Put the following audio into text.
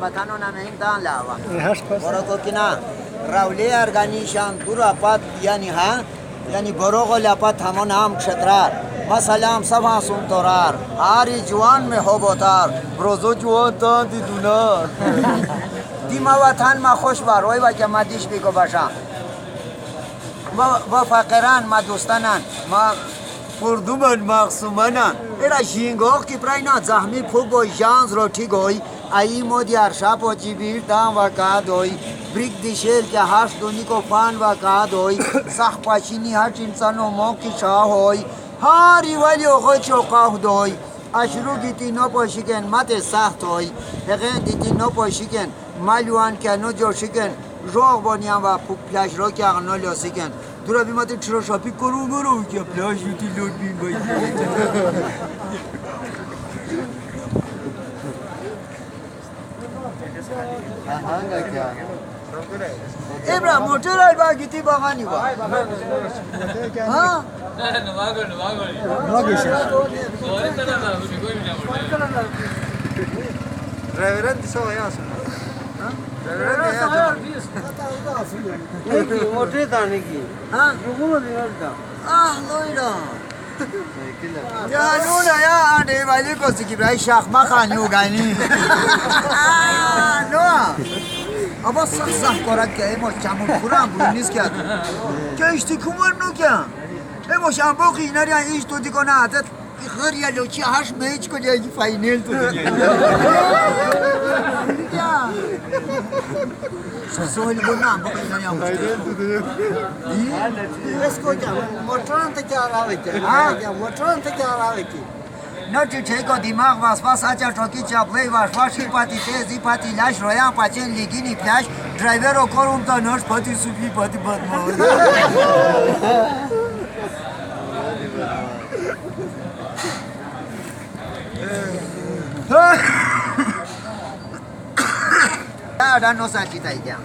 Batano na mehim dan lava. Bora kokina ravle arganishan dura pat yani ha yani borogo lapat hamon ham kshetrar masalam sabhasun torar ari juan me hobotar brozo juan tan didunar dima watan ma khosh bar oy va jamadish bigo basham va faqiran ma dostanan ma Kurduman maksumanan era shingok ki praina zahmi phugo jans roti goi ai modiar shapo jibir dam vakadoi brik dishel ke hash doni ko fan vakadoi sah pachini hat insano moki shahoi hari wali ogo choqahdoi ashru giti no poshiken mate sahtoi hegen diti no poshiken maluan ke no joshiken jog boniam va plaj ro ke no losiken Dura bir madde çıra şapik koru ki plaj yuti lord bin bay. Hanga kya? Ebra motor alba gitti bagani va. Ha? Navago. Navago şey. Doğru tarafta bir koymayacağım oraya. Driver'ın dişe ayasın. मोटे दाने की हाँ लोइरा या नूना या आने वाले को सिकी भाई शाखमा खानी उगानी नो अब सख कोरक के मो चामु पूरा बुनिस क्या क्या इष्टि कुमार नो क्या मो शाम्बो की नरिया इष्ट तो दिको ना आदत घर या लोची हाश मैच को जाएगी फाइनल तो क्या सोहल बोलना हम कहीं नहीं आऊँ इसको क्या मोटरन तो क्या रहा है क्या मोटरन तो क्या रहा है कि नोटी ठेको दिमाग वास आचा टोकी चापले वाश की पाती तेजी पाती लाश रोया पाचेन लिगिनी फ्लैश ड्राइवर ओ करूम तो नोट पाती सुपी पाती बदमाश Ada no sakit aja.